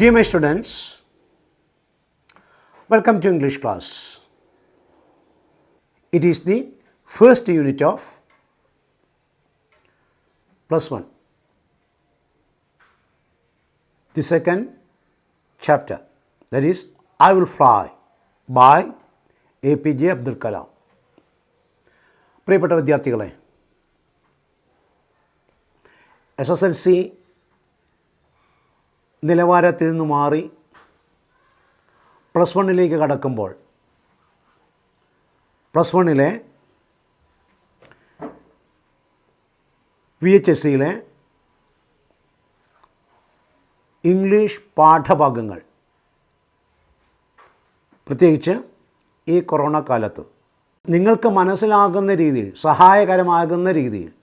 Dear my students, welcome to English class. It is the first unit of +1. The second chapter, that is I Will Fly by APJ Abdul Kalam. പ്രിയപ്പെട്ട വിദ്യാർത്ഥികളെ, SSLC നിലവാരത്തിൽ നിന്ന് മാറി +1 കടക്കുമ്പോൾ +1 VHSCയിലെ English പാഠഭാഗങ്ങൾ, പ്രത്യേകിച്ച് ഈ കൊറോണ കാലത്ത് നിങ്ങൾക്ക് മനസ്സിലാകുന്ന രീതിയിൽ, സഹായകരമാകുന്ന രീതിയിൽ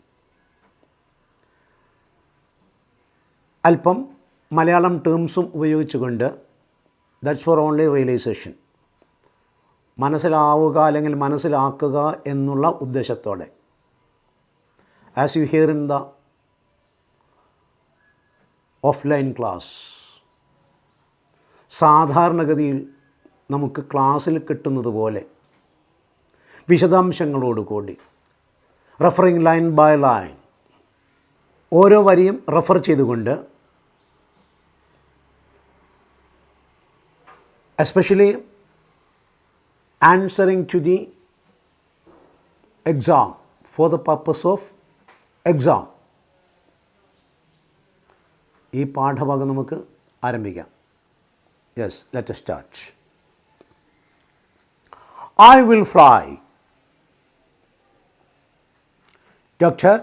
അല്പം മലയാളം ടേംസും ഉപയോഗിച്ചുകൊണ്ട്, ദാറ്റ്സ് ഫോർ ഓൺലി റിയലൈസേഷൻ, മനസ്സിലാവുക അല്ലെങ്കിൽ മനസ്സിലാക്കുക എന്നുള്ള ഉദ്ദേശത്തോടെ, as you hear in the offline class, സാധാരണഗതിയിൽ നമുക്ക് ക്ലാസ്സിൽ കിട്ടുന്നത് പോലെ വിശദാംശങ്ങളോടുകൂടി, റെഫറിങ് ലൈൻ ബൈ ലൈൻ, ഓരോ വരിയും റെഫർ ചെയ്തുകൊണ്ട്, especially answering to the exam, for the purpose of exam, ഈ പാഠഭാഗം നമുക്ക് ആരംഭിക്കാം. Yes, let us start. I will fly. Dr.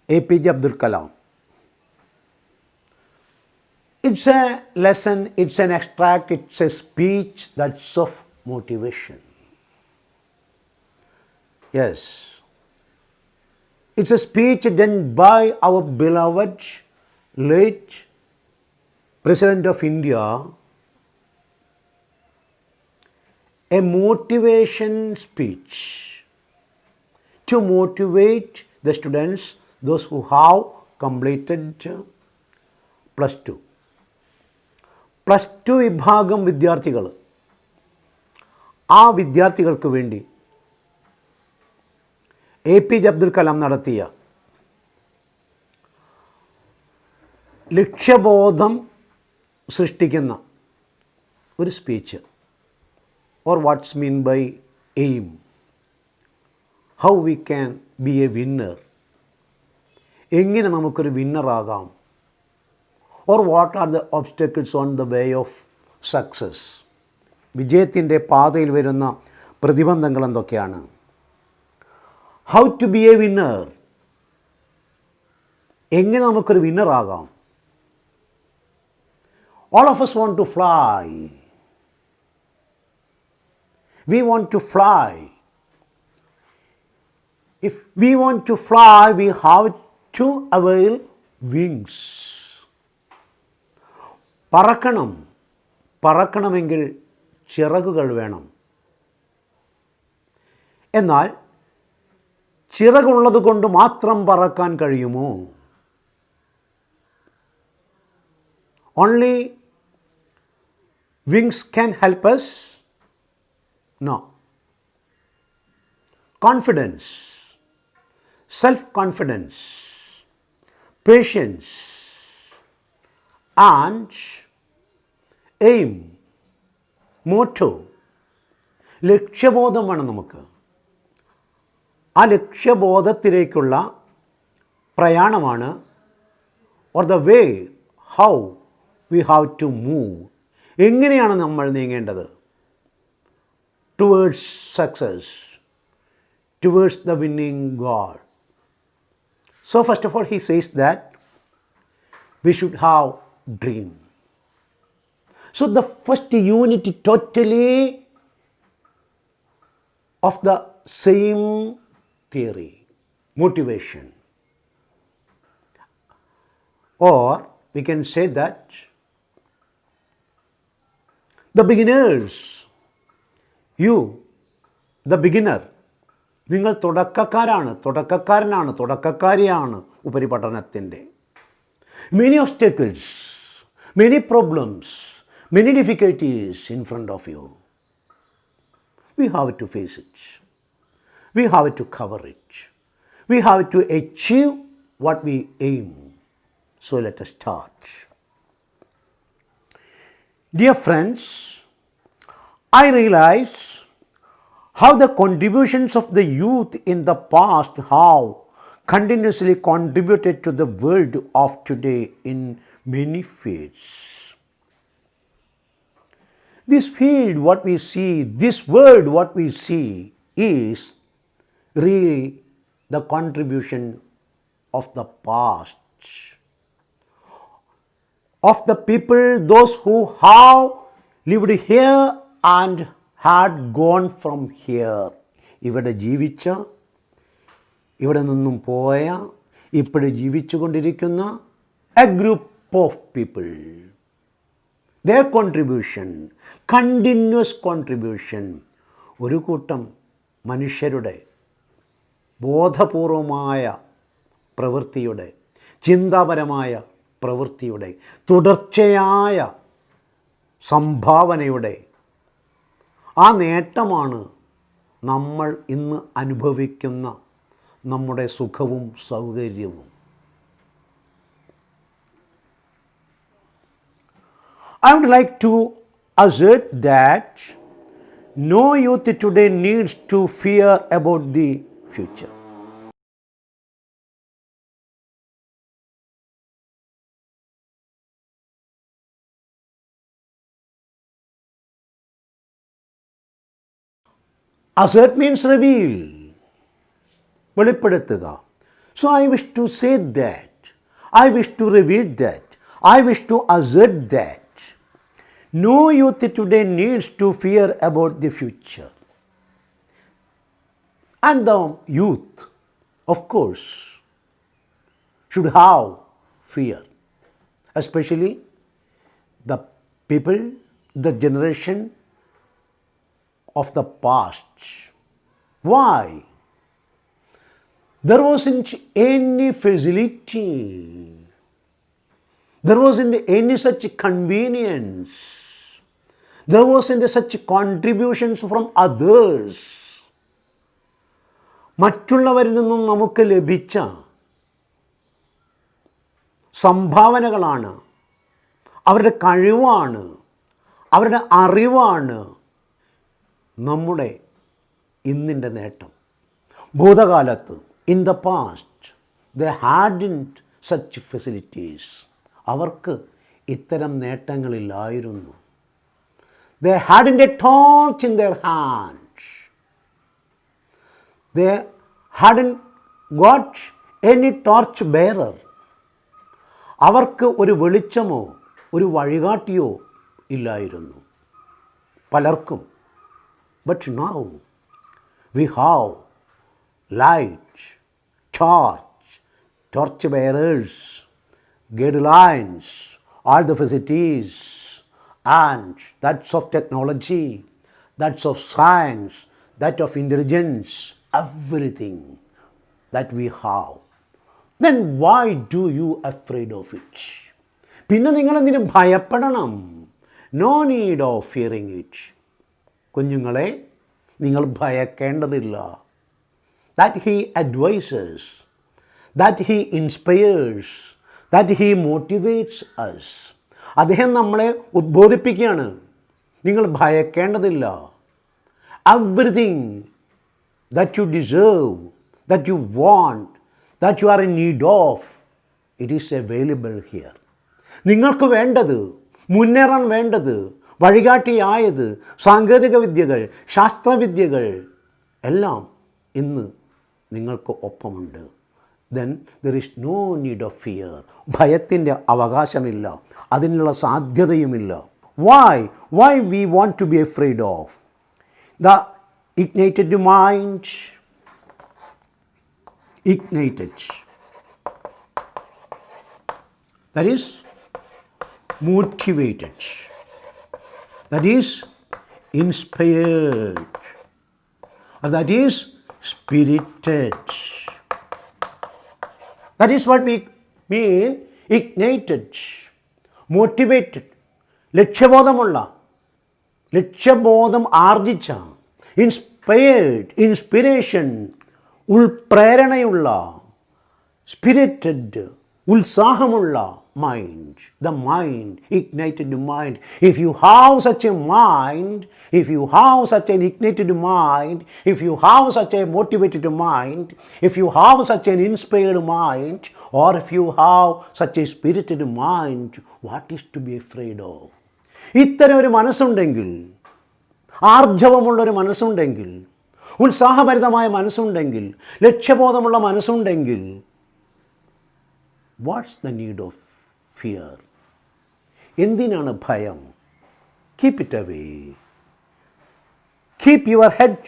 APJ Abdul Kalam. It's a lesson, it's an extract, it's a speech that's of motivation. Yes, it's a speech done by our beloved late President of India, a motivation speech to motivate the students, those who have completed +2. +2 വിഭാഗം വിദ്യാർത്ഥികൾ, ആ വിദ്യാർത്ഥികൾക്ക് വേണ്ടി APJ Abdul Kalam നടത്തിയ ലക്ഷ്യബോധം സൃഷ്ടിക്കുന്ന ഒരു speech, or what's mean by aim, how we can be a winner, എങ്ങനെ നമുക്കൊരു വിന്നറാകാം, or what are the obstacles on the way of success, വിജയത്തിൻ്റെ പാതയിൽ വരുന്ന പ്രതിബന്ധങ്ങൾ എന്തൊക്കെയാണ്, how to be a winner, എങ്ങനെ നമുക്കൊരു വിന്നറാകാം. All of us want to fly. We want to fly. If we want to fly, we have to avail wings. പറക്കണമെങ്കിൽ ചിറകുകൾ വേണം. എന്നാൽ ചിറകുള്ളത് കൊണ്ട് മാത്രം പറക്കാൻ കഴിയുമോ? Only wings can help us? No. Confidence, self-confidence, patience and aim, motto, ലക്ഷ്യബോധം വേണം നമുക്ക്. ആ ലക്ഷ്യബോധത്തിലേക്കുള്ള പ്രയാണമാണ്, or the way how we have to move, എങ്ങനെയാണ് നമ്മൾ നീങ്ങേണ്ടത് towards success, towards the winning goal. So first of all he says that we should have dream. So the first unit totally of the same theory, motivation. Or we can say that the beginners, you, the beginner, നിങ്ങൾ തുടക്കക്കാരനാണ്, തുടക്കക്കാരിയാണ് ഉപരിപഠനത്തിൻ്റെ. Many obstacles, many problems, many difficulties in front of you. We have to face it. We have to cover it. We have to achieve what we aim. So let us start. Dear friends, I realize how the contributions of the youth in the past have continuously contributed to the world of today in many fields. This field, what we see, this world, what we see, is really the contribution of the past, of the people, those who have lived here and had gone from here. ഇവിടെ ജീവിച്ച, ഇവിടെ നിന്നും പോയ, ഇപ്പോൾ ജീവിച്ചു കൊണ്ടിരിക്കുന്ന a group of people. Their contribution, continuous contribution, ഒരു കൂട്ടം മനുഷ്യരുടെ ബോധപൂർവമായ പ്രവൃത്തിയുടെ, ചിന്താപരമായ പ്രവൃത്തിയുടെ, തുടർച്ചയായ സംഭാവനയുടെ ആ നേട്ടമാണ് നമ്മൾ ഇന്ന് അനുഭവിക്കുന്ന നമ്മുടെ സുഖവും സൗകര്യവും. I would like to assert that no youth today needs to fear about the future. Assert means reveal, വെളിപ്പെടുത്തുക. So I wish to say that, I wish to reveal that, I wish to assert that no youth today needs to fear about the future. And the youth, of course, should have fear, especially the people, the generation of the past. Why? There wasn't any facility. There wasn't any such convenience. There wasn't such contributions from others. മറ്റുള്ളവരിൽ നിന്നും നമുക്ക് ലഭിച്ച സംഭാവനകളാണ്, അവരുടെ കഴിവാണ്, അവരുടെ അറിവാണ് നമ്മുടെ ഇന്നിൻ്റെ നേട്ടം. ഭൂതകാലത്ത്, in the past, they hadn't such facilities. അവർക്ക് ഇത്തരം നേട്ടങ്ങളില്ലായിരുന്നു. They hadn't a torch in their hands. They hadn't got any torch bearer. അവർക്ക് ഒരു വെളിച്ചമോ ഒരു വഴികാട്ടിയോ ഇല്ലായിരുന്നു പലർക്കും. But now we have light, torch bearers, guidelines, all the facilities, and that's of technology, that's of science, that of intelligence, everything that we have. Then why do you afraid of it? പിന്നെ നിങ്ങൾ എന്തിനു ഭയപ്പെടണം? No need of fearing it. കുഞ്ഞുങ്ങളെ, നിങ്ങൾ ഭയക്കേണ്ടതില്ല. That he advises, that he inspires, that he motivates us. അദ്ദേഹം നമ്മളെ ഉദ്ബോധിപ്പിക്കുകയാണ്. നിങ്ങൾ ഭയക്കേണ്ടതില്ല. Everything that you deserve, that you want, that you are in need of, it is available here. നിങ്ങൾക്ക് വേണ്ടത്, മുന്നേറാൻ വേണ്ടത്, വഴികാട്ടിയായത്, സാങ്കേതിക വിദ്യകൾ, ശാസ്ത്രവിദ്യകൾ എല്ലാം ഇന്ന് നിങ്ങൾക്ക് ഒപ്പമുണ്ട്. Then there is no need of fear. ഭയത്തിൻ്റെ അവകാശമില്ല, അതിനുള്ള സാധ്യതയുമില്ല. Why we want to be afraid of? The ignited mind, ignited, that is motivated, that is inspired, or that is spirited. That is what we mean ignited. Motivated, ലക്ഷ്യബോധം ആർജിച്ച, inspiration, ഉൾപ്രേരണയുള്ള, spirited, ഉത്സാഹമുള്ള mind, the mind, ignited mind. If you have such a mind, if you have such an ignited mind, if you have such a motivated mind, if you have such an inspired mind, or if you have such a spirited mind, what is to be afraid of? ഇത്തരം ഒരു മനസ്സുണ്ടെങ്കിൽ, ആർജവമുള്ളൊരു മനസ്സുണ്ടെങ്കിൽ, ഉത്സാഹഭരിതമായ മനസ്സുണ്ടെങ്കിൽ, ലക്ഷ്യബോധമുള്ള മനസ്സുണ്ടെങ്കിൽ, what's the need of fear? എന്തിനാണ് ഭയം? Keep it away. Keep your head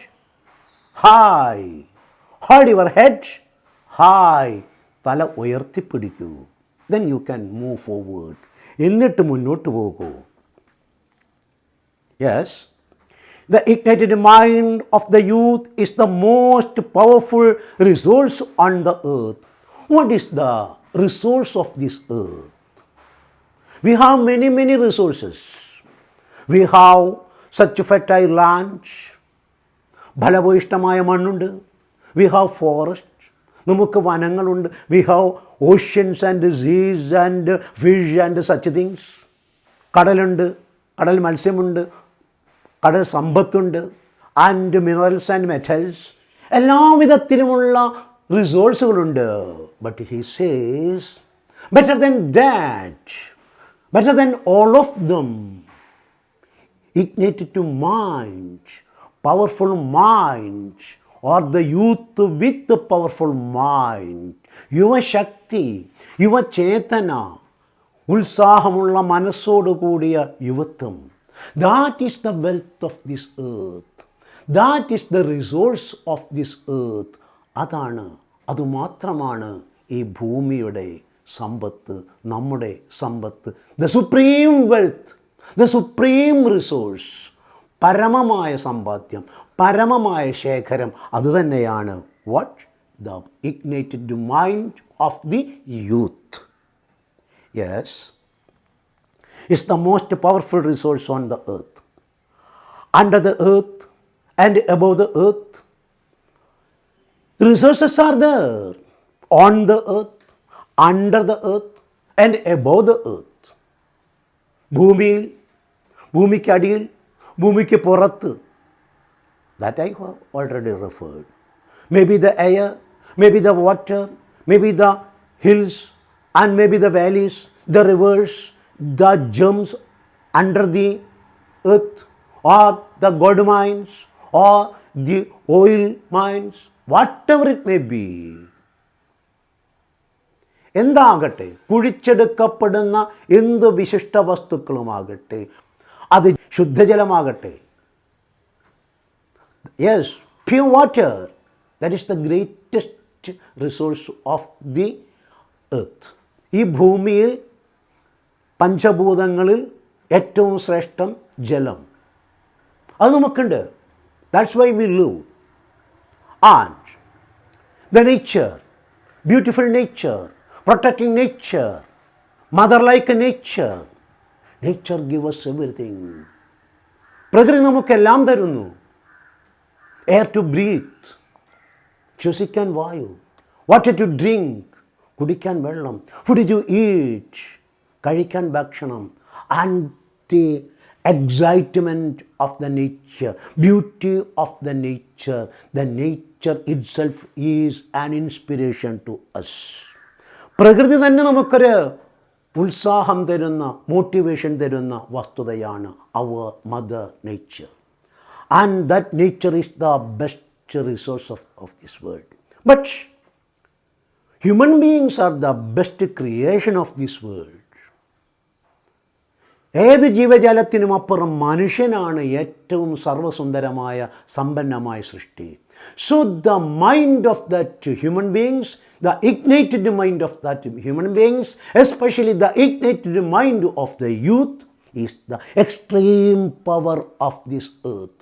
high. Hold your head high. തല ഉയർത്തിപ്പിടിക്കൂ. Then you can move forward. എന്നിട്ട് മുന്നോട്ട് പോകൂ. Yes, the ignited mind of the youth is the most powerful resource on the earth. What is the resource of this earth? We have many resources. We have such fertile land. ഫലഭൂയിഷ്ടമായ മണ്ണുണ്ട്. We have forests. നമുക്ക് വനങ്ങളുണ്ട്. We have oceans and seas and fish and such things. കടലുണ്ട്, കടൽ മത്സ്യമുണ്ട്, കടൽ സമ്പത്തുണ്ട്, and minerals and metals. എല്ലാ വിധത്തിലുമുള്ള റിസോഴ്സുകളുണ്ട്. But he says better than that, better than all of them, ignited mind, powerful mind, or the youth with the powerful mind, യുവ ശക്തി, യുവ ചേതന, ഉത്സാഹമുള്ള മനസ്സോടു കൂടിയ യുവത്വം. That is the wealth of this earth. That is the resource of this earth. അതുമാത്രമാണ് ഈ ഭൂമിയുടെ സമ്പത്ത്, നമ്മുടെ സമ്പത്ത്. The supreme wealth, the supreme resource, പരമമായ സമ്പാദ്യം, പരമമായ ശേഖരം അതുതന്നെയാണ് what? The ignited mind of the youth. Yes, is the most powerful resource on the earth. Under the earth and above the earth, resources are there. On the earth, under the earth and above the earth. ഭൂമിയിൽ, ഭൂമിക്കടിയിൽ, ഭൂമിക്ക് പുറത്ത്. That I have already referred. Maybe the air, maybe the water, maybe the hills and maybe the valleys, the rivers, the gems under the earth, or the gold mines, or the oil mines, whatever it may be. എന്താകട്ടെ, കുഴിച്ചെടുക്കപ്പെടുന്ന എന്ത് വിശിഷ്ട വസ്തുക്കളുമാകട്ടെ, അത് ശുദ്ധജലമാകട്ടെ. Yes, pure water, that is the greatest resource of the earth. ഈ ഭൂമിയിൽ പഞ്ചഭൂതങ്ങളിൽ ഏറ്റവും ശ്രേഷ്ഠം ജലം. അത് നമുക്കുണ്ട്. That's why we live. And the nature, beautiful nature, protecting nature, mother-like nature. Nature gives us everything. പ്രകൃതി നമുക്കെല്ലാം തരുന്നു. എയർ ടു ബ്രീത്ത്, ശ്വസിക്കാൻ വായു, വാട്ടർ ടു ഡ്രിങ്ക്, കുടിക്കാൻ വെള്ളം, ഫുഡ് ടു ഈറ്റ്, കഴിക്കാൻ ഭക്ഷണം, and the excitement of the nature, beauty of the nature. The nature itself is an inspiration to us. പ്രകൃതി തന്നെ നമുക്കൊരു ഉത്സാഹം തരുന്ന, മോട്ടിവേഷൻ തരുന്ന വസ്തുതയാണ് our mother nature. And that nature is the best resource of this world. But human beings are the best creation of this world. ഏത് ജീവജാലത്തിനും അപ്പുറം മനുഷ്യനാണ് ഏറ്റവും സർവ്വസുന്ദരമായ സമ്പന്നമായ സൃഷ്ടി. So the mind of that human beings, the ignited mind of that human beings, especially the ignited mind of the youth, is the extreme power of this earth.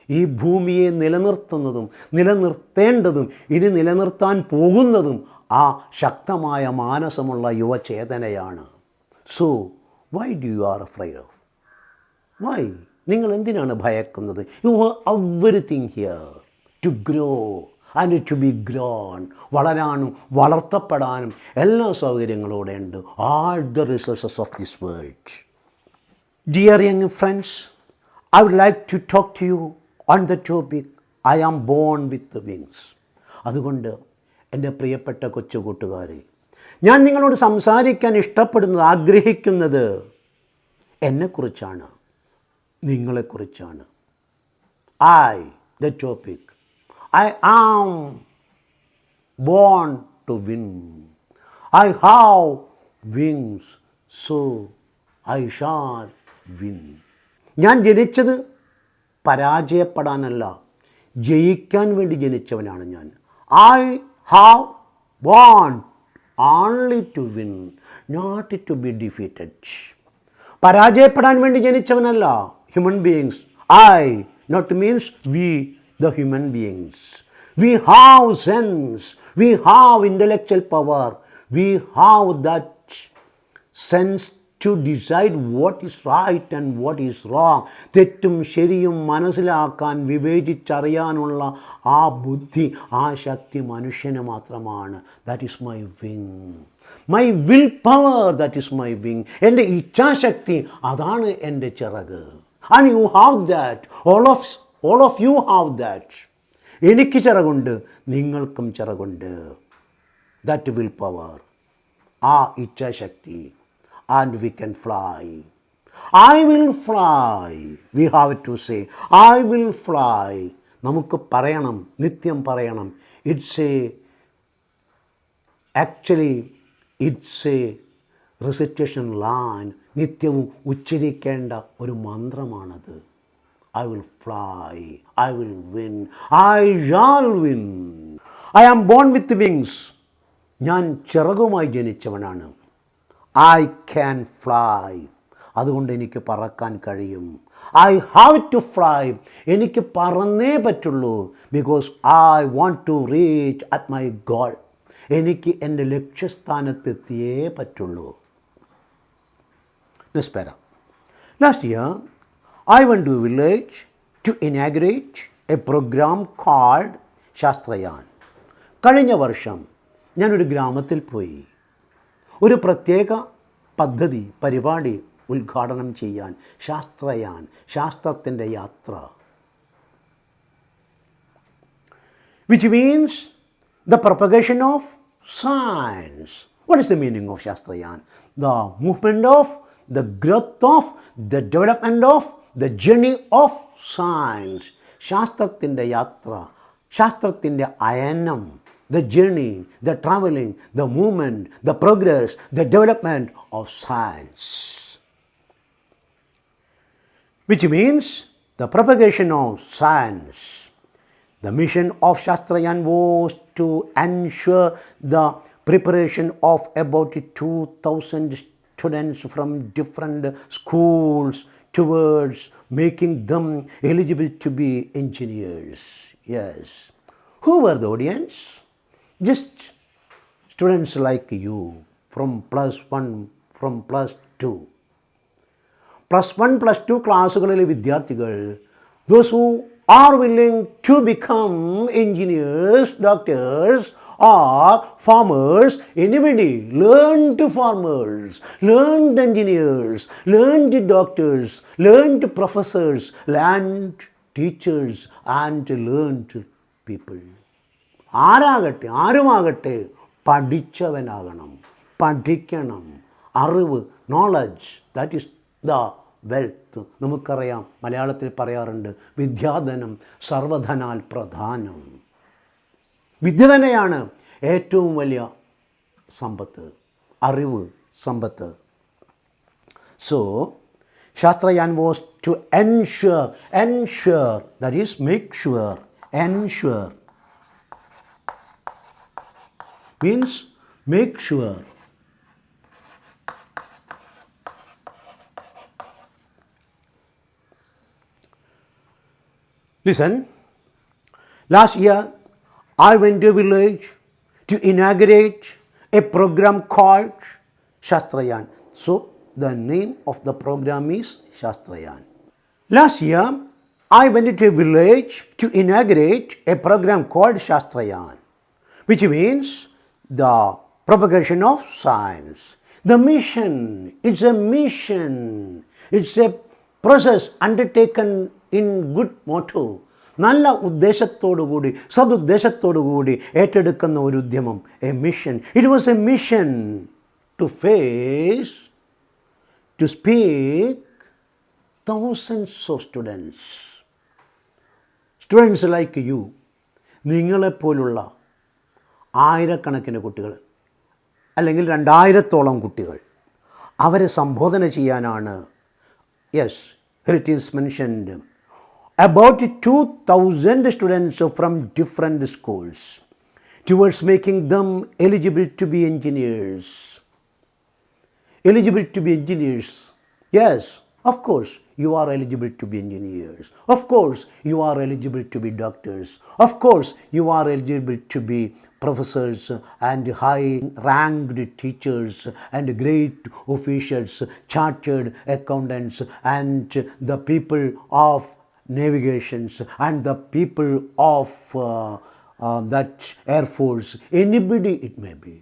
ഈ ഭൂമിയെ നിലനിർത്തുന്നതും നിലനിർത്തേണ്ടതും ഇനി നിലനിർത്താൻ പോകുന്നതും ആ ശക്തമായ മാനസമുള്ള യുവചേതനയാണ്. So Why do you are afraid of? Why? നിങ്ങൾ എന്തിനാണ് ഭയക്കുന്നത്? You have everything here to grow and to be grown. വളരാനും വളർത്തപ്പെടാനും എല്ലാ സൗകര്യങ്ങളും ഇവിടെ ഉണ്ട്. All the resources of this world. Dear young friends, I would like to talk to you on the topic I am born with the wings. അതുകൊണ്ട് എൻ്റെ പ്രിയപ്പെട്ട കൊച്ചു കൂട്ടുകാരെ, ഞാൻ നിങ്ങളോട് സംസാരിക്കാൻ ഇഷ്ടപ്പെടുന്നത്, ആഗ്രഹിക്കുന്നത് എന്നെക്കുറിച്ചാണ്, നിങ്ങളെക്കുറിച്ചാണ്. the topic, I am born to win. I have wings, so I shall win. ഞാൻ ജനിച്ചത് പരാജയപ്പെടാനല്ല, ജയിക്കാൻ വേണ്ടി ജനിച്ചവനാണ് ഞാൻ. I have born only to win, not to be defeated. പരാജയപ്പെടാൻ വേണ്ടി ജനിച്ചവനല്ല. Human beings, I not means we, the human beings. We have sense, we have intellectual power, we have that sense to decide what is right and what is wrong. തെറ്റും ശരിയും മനസ്സിലാക്കാൻ, വിവേചിച്ചറിയാനുള്ള ആ ബുദ്ധി, ആ ശക്തി മനുഷ്യന് മാത്രമാണ്. That is my wing. My will power, that is my wing. എൻ്റെ ഇച്ഛാശക്തി, അതാണ് എൻ്റെ ചിറക്. And you have that. All of you have that. എനിക്ക് ചിറകുണ്ട്, നിങ്ങൾക്കും ചിറകുണ്ട്. ദാറ്റ് വിൽ പവർ, ആ ഇച്ഛാശക്തി. And we can fly. I will fly. We have to say, I will fly. നമുക്ക് പറയണം, നിത്യം പറയണം. Actually, it's a recitation line. നിത്യവും ഉച്ചരിക്കേണ്ട ഒരു മന്ത്രമാണത്. I will fly. I will win. I shall win. I am born with wings. ഞാൻ ചിറകുമായി ജനിച്ചവനാണ്. I can fly. അതുകൊണ്ട് എനിക്ക് പറക്കാൻ കഴിയും. I have to fly. എനിക്ക് പറന്നേ പറ്റുള്ളൂ. Because I want to reach at my goal. എനിക്ക് എൻ്റെ ലക്ഷ്യസ്ഥാനത്തെത്തിയേ പറ്റുള്ളൂ. Nespera. Last year, I went to a village to inaugurate a program called ശാസ്ത്രയാൻ. കഴിഞ്ഞ വർഷം ഞാനൊരു ഗ്രാമത്തിൽ പോയി ഒരു പ്രത്യേക പദ്ധതി, പരിപാടി ഉദ്ഘാടനം ചെയ്യാൻ. ശാസ്ത്രയാൻ, ശാസ്ത്രത്തിൻ്റെ യാത്ര. Which means the propagation of science. What is the meaning of ശാസ്ത്രയാൻ? The movement of, the growth of, the development of, the journey of science. ശാസ്ത്രത്തിൻ്റെ യാത്ര, ശാസ്ത്രത്തിൻ്റെ അയനം. The journey, the traveling, the movement, the progress, the development of science. Which means the propagation of science. The mission of Shastrayan was to ensure the preparation of about 2,000 students from different schools towards making them eligible to be engineers. Yes. Who were the audience? Just students like you from +1, from +2. +1, +2 ക്ലാസ്സുകളിലെ വിദ്യാർത്ഥികൾ, those who are willing to become engineers, doctors or farmers. Anybody, learned farmers, learned engineers, learned doctors, learned professors, learned teachers and learned people. ആരാകട്ടെ, ആരുമാകട്ടെ, പഠിച്ചവനാകണം, പഠിക്കണം. അറിവ്, knowledge, that is the wealth. നമുക്കറിയാം, മലയാളത്തിൽ പറയാറുണ്ട്, വിദ്യാധനം സർവധനാൽ പ്രധാനം. വിദ്യ തന്നെയാണ് ഏറ്റവും വലിയ സമ്പത്ത്, അറിവ് സമ്പത്ത്. So Shastrayaan was to ensure, that is make sure, ensure means make sure. Listen, last year I went to a village to inaugurate a program called Shastrayan. So the name of the program is Shastrayan. Last year, I went to a village to inaugurate a program called Shastrayan, which means the propagation of science. The mission, it's a mission. It's a process undertaken in good motto. നല്ല ഉദ്ദേശത്തോടുകൂടി സതുദ്ദേശത്തോടുകൂടി ഏറ്റെടുക്കുന്ന ഒരു ഉദ്യമം, a mission. It was a mission to face, to speak thousands of students. Students like you, നിങ്ങളെപ്പോലുള്ള ആയിരക്കണക്കിന് കുട്ടികൾ, അല്ലെങ്കിൽ 2000-ഓളം കുട്ടികൾ, അവരെ സംബോധന ചെയ്യാനാണ്. Yes, here it is mentioned about 2,000 students from different schools towards making them eligible to be engineers. Eligible to be engineers. Yes, of course, you are eligible to be engineers. Of course, you are eligible to be doctors. Of course, you are eligible to be professors and high-ranked teachers and great officials, chartered accountants, and the people of navigations and the people of that Air Force. Anybody it may be.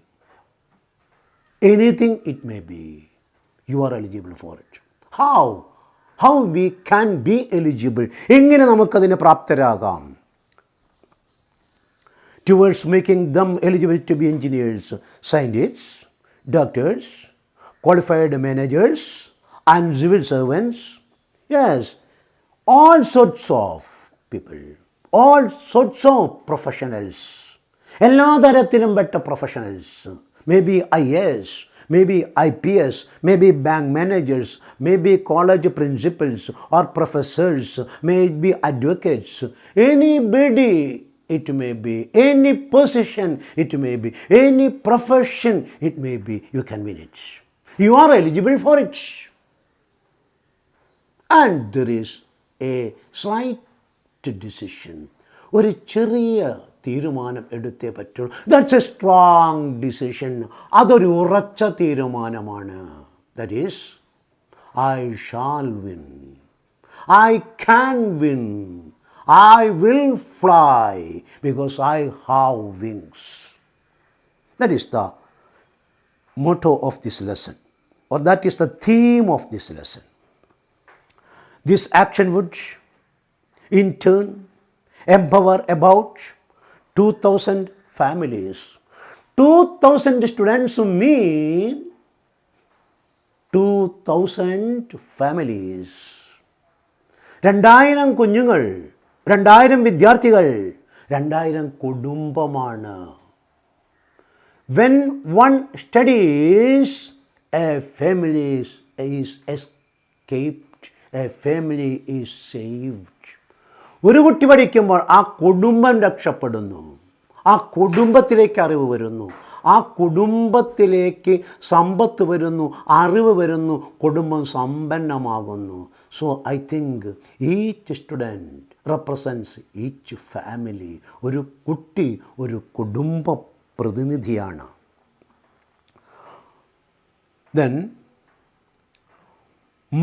Anything it may be. You are eligible for it. How? How we can be eligible? എങ്ങനെ നമുക്കതിന് പ്രാപ്തരാകാം? Towards making them eligible to be engineers, scientists, doctors, qualified managers, and civil servants. Yes, all sorts of people, all sorts of professionals. എല്ലാ തരത്തിലും പെട്ട professionals. Maybe IAS, maybe IPS, maybe bank managers, maybe college principals or professors, maybe advocates. Anybody it may be, any position it may be, any profession it may be, you can win it. You are eligible for it. And there is a slight decision. ഒരു ചെറിയ തീരുമാനം എടുത്തേ പറ്റുള്ളൂ. That's A strong decision. അതൊരു ഉറച്ച തീരുമാനമാണ്. That is, I shall win, I can win, I will fly because I have wings. That is the motto of this lesson, or that is the theme of this lesson. This action would in turn empower about 2,000 families. 2,000 students mean 2,000 families. 2000 കുഞ്ഞുങ്ങൾ, 2000 വിദ്യാർത്ഥികൾ, 2000 കുടുംബമാണ്. When one studies, a family is escaped, a family is saved. ഒരു കുട്ടി പഠിക്കുമ്പോൾ ആ കുടുംബം രക്ഷപ്പെടുന്നു, ആ കുടുംബത്തിലേക്ക് അറിവ് വരുന്നു, ആ കുടുംബത്തിലേക്ക് സമ്പത്ത് വരുന്നു, അറിവ് വരുന്നു, കുടുംബം സമ്പന്നമാകുന്നു. So I think each student represents each family. ഒരു കുട്ടി ഒരു കുടുംബ പ്രതിനിധിയാണ്. Then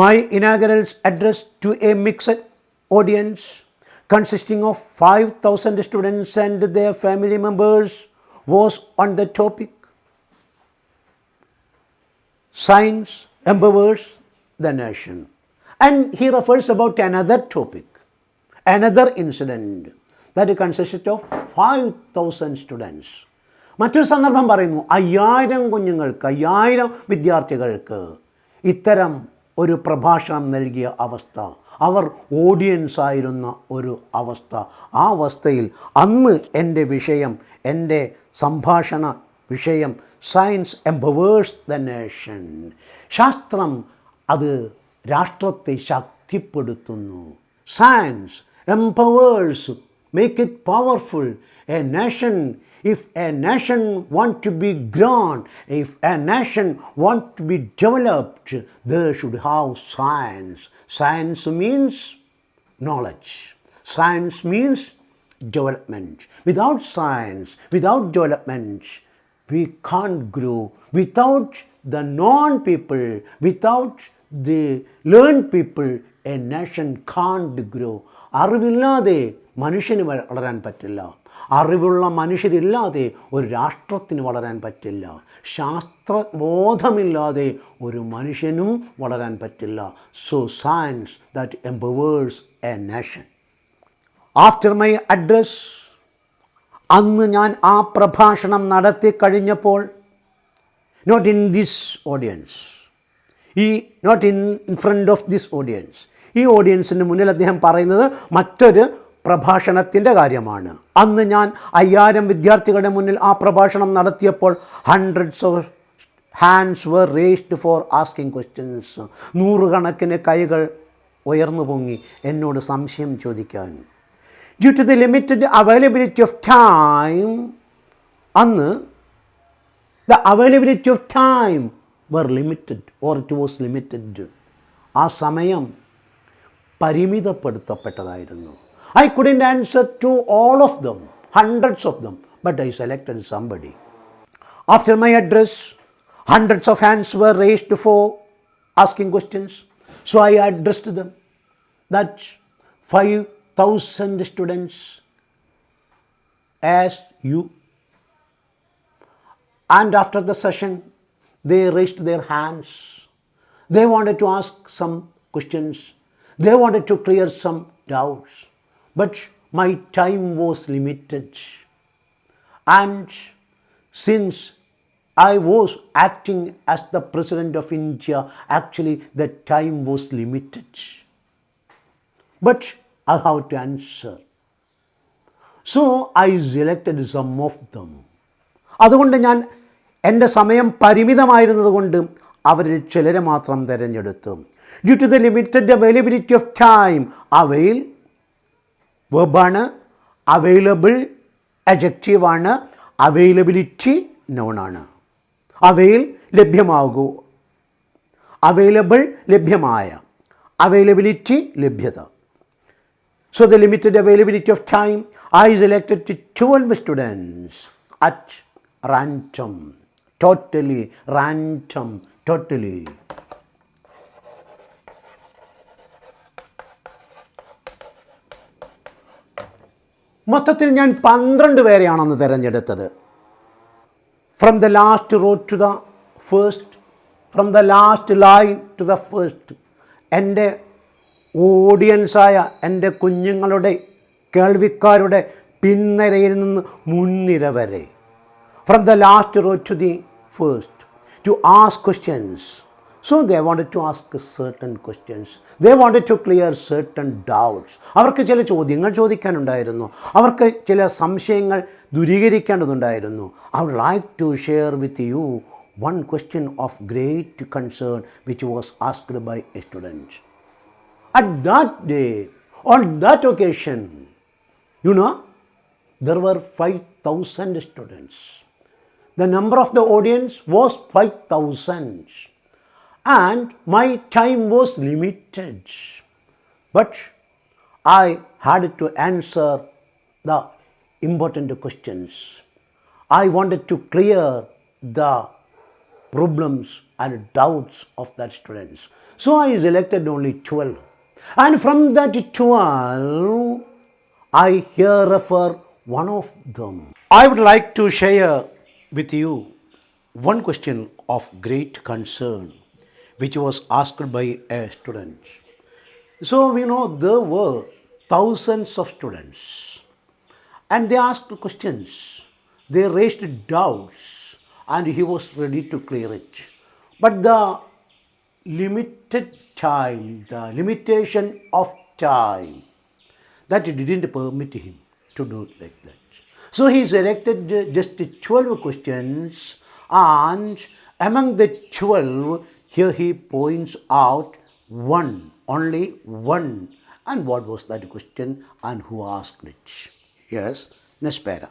my inaugural address to a mixed audience consisting of 5,000 students and their family members was on the topic Science Empowers the Nation. And he refers about another topic, another incident that consisted of 5,000 students. മറ്റൊരു സന്ദർഭം പറയുന്നു, 5000 കുഞ്ഞുങ്ങൾക്ക്, 5000 വിദ്യാർത്ഥികൾക്ക് ഇത്തരം ഒരു പ്രഭാഷണം നൽകിയ അവസ്ഥ, അവർ ഓഡിയൻസ് ആയിരുന്ന ഒരു അവസ്ഥ. ആ അവസ്ഥയിൽ അന്ന് എൻ്റെ വിഷയം, എൻ്റെ സംഭാഷണ വിഷയം സയൻസ് എംപവേഴ്സ് ദ നേഷൻ. ശാസ്ത്രം അത് രാഷ്ട്രത്തെ ശക്തിപ്പെടുത്തുന്നു. Science empowers, make it powerful. A nation, if a nation want to be grown, if a nation want to be developed, they should have science. Science means knowledge. Science means development. Without science, without development, we can't grow. Without the known people, without the learned people, a nation can't grow. അറിവില്ലാതെ മനുഷ്യന് വളരാൻ പറ്റില്ല. അറിവുള്ള മനുഷ്യരില്ലാതെ ഒരു രാഷ്ട്രത്തിന് വളരാൻ പറ്റില്ല. ശാസ്ത്രബോധമില്ലാതെ ഒരു മനുഷ്യനും വളരാൻ പറ്റില്ല. So science that empowers a nation. After my address, അന്ന് ഞാൻ ആ പ്രഭാഷണം നടത്തി കഴിഞ്ഞപ്പോൾ, not in this audience, not in front of this audience, ഈ ഓഡിയൻസിന് മുന്നിൽ അദ്ദേഹം പറയുന്നത് മറ്റൊരു പ്രഭാഷണത്തിൻ്റെ കാര്യമാണ്. അന്ന് ഞാൻ 5000 വിദ്യാർത്ഥികളുടെ മുന്നിൽ ആ പ്രഭാഷണം നടത്തിയപ്പോൾ hundreds of hands were raised for asking questions. 100 കണക്കിന് കൈകൾ ഉയർന്നു പൊങ്ങി എന്നോട് സംശയം ചോദിക്കാൻ. Due to the limited availability of time, അന്ന് the availability of time were limited, or it was limited. ആ സമയം പരിമിതപ്പെടുത്തപ്പെട്ടതായിരുന്നു. I couldn't answer to all of them, hundreds of them, but I selected somebody. After my address, hundreds of hands were raised for asking questions. So I addressed them. That 5,000 students as you. And after the session, they raised their hands. They wanted to ask some questions. They wanted to clear some doubts. But my time was limited. And since I was acting as the President of India, actually the time was limited. But I have to answer. So I selected some of them. അതുകൊണ്ട് ഞാൻ എൻ്റെ സമയം പരിമിതമായിരുന്നതുകൊണ്ട് അവരിൽ ചിലരെ മാത്രം തിരഞ്ഞെടുത്തു. Due to the limited availability of time, avail വെർബാണ്, available അഡ്ജക്റ്റീവാണ്, അവൈലബിലിറ്റി നൗണാണ്. അവയിൽ ലഭ്യമാകൂ, അവൈലബിൾ ലഭ്യമായ, അവൈലബിലിറ്റി ലഭ്യത. So the limited availability of time, I selected 12 students at random, totally random, totally. മൊത്തത്തിൽ ഞാൻ 12 പേരെയാണ് അന്ന് തിരഞ്ഞെടുത്തത്. From the last row to the first, from the last line to the first. എൻ്റെ ഓഡിയൻസായ എൻ്റെ കുഞ്ഞുങ്ങളുടെ, കേൾവിക്കാരുടെ പിൻനിരയിൽ നിന്ന് മുൻനിര വരെ. From the last row to the first, to ask questions. So they wanted to ask certain questions. They wanted to clear certain doubts. അവർക്ക് ചില ചോദ്യങ്ങൾ ചോദിക്കാനുണ്ടായിരുന്നു. അവർക്ക് ചില സംശയങ്ങൾ ദൂരീകരിക്കേണ്ടതുണ്ടായിരുന്നു. I would like to share with you one question of great concern which was asked by a student. At that day, on that occasion, there were 5,000 students. The number of the audience was 5,000. And my time was limited. But I had to answer the important questions. I wanted to clear the problems and doubts of that students. So I selected only 12. And from that 12, I here refer one of them. I would like to share with you one question of great concern which was asked by a student. So we know there were thousands of students and they asked questions, they raised doubts and he was ready to clear it. But the limited time, the limitation of time, that didn't permit him to do it like that. So he selected just 12 questions, and among the 12, here he points out one, only one. And what was that question and who asked it? Yes, next para.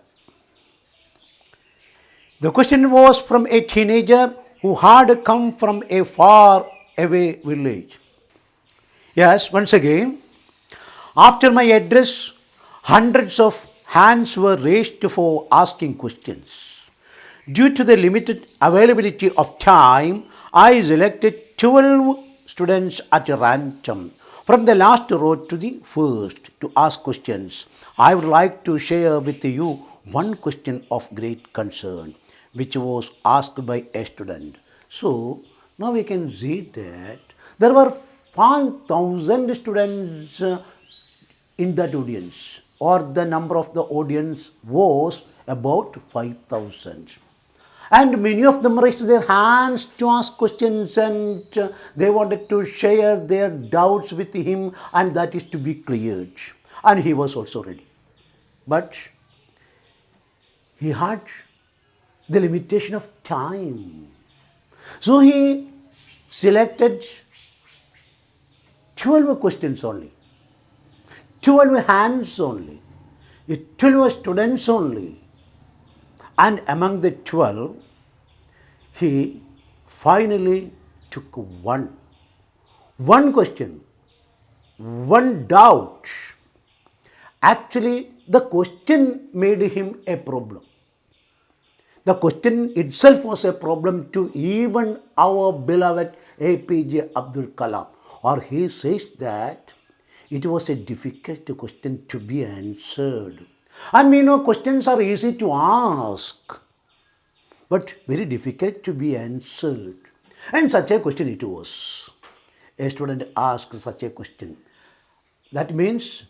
The question was from a teenager who had come from a far away village. Yes, once again, after my address, hundreds of hands were raised for asking questions. Due to the limited availability of time, I selected 12 students at random from the last row to the first to ask questions. I would like to share with you one question of great concern which was asked by a student. So now we can see that there were 5,000 students in that audience, or the number of the audience was about 5,000. And many of them raised their hands to ask questions, and they wanted to share their doubts with him, and that is to be cleared. And he was also ready. But he had the limitation of time. So he selected 12 questions only, 12 hands only, 12 students only. And among the 12, he finally took one question, one doubt. Actually, the question made him a problem. The question itself was a problem to even our beloved APJ Abdul Kalam. Or he says that it was a difficult question to be answered. And we know questions are easy to ask, but very difficult to be answered. And such a question it was. A student asked such a question. That means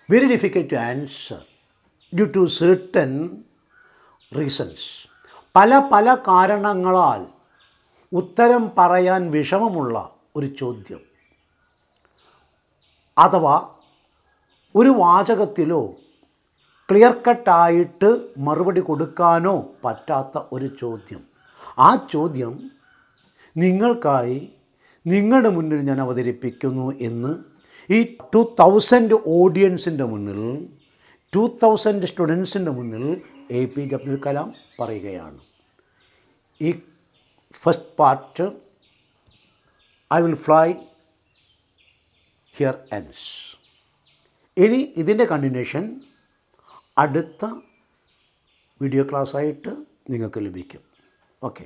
very difficult to answer due to certain reasons. പല കാരണങ്ങളാൽ ഉത്തരം പറയാൻ വിഷമമുള്ള ഒരു ചോദ്യം, അഥവാ ഒരു വാചകത്തിലോ clear കട്ടായിട്ട് മറുപടി കൊടുക്കാനോ പറ്റാത്ത ഒരു ചോദ്യം. ആ ചോദ്യം നിങ്ങൾക്കായി നിങ്ങളുടെ മുന്നിൽ ഞാൻ അവതരിപ്പിക്കുന്നു എന്ന് ഈ 2000 ഓഡിയൻസിൻ്റെ മുന്നിൽ, 2000 സ്റ്റുഡൻസിൻ്റെ മുന്നിൽ APJ അബ്ദുൽ കലാം പറയുകയാണ്. ഈ first part I will fly here ends. ഇനി ഇതിൻ്റെ കണ്ടിന്യൂഷൻ അടുത്ത വീഡിയോ ക്ലാസ്സായിട്ട് നിങ്ങൾക്ക് ലഭിക്കും. ഓക്കെ.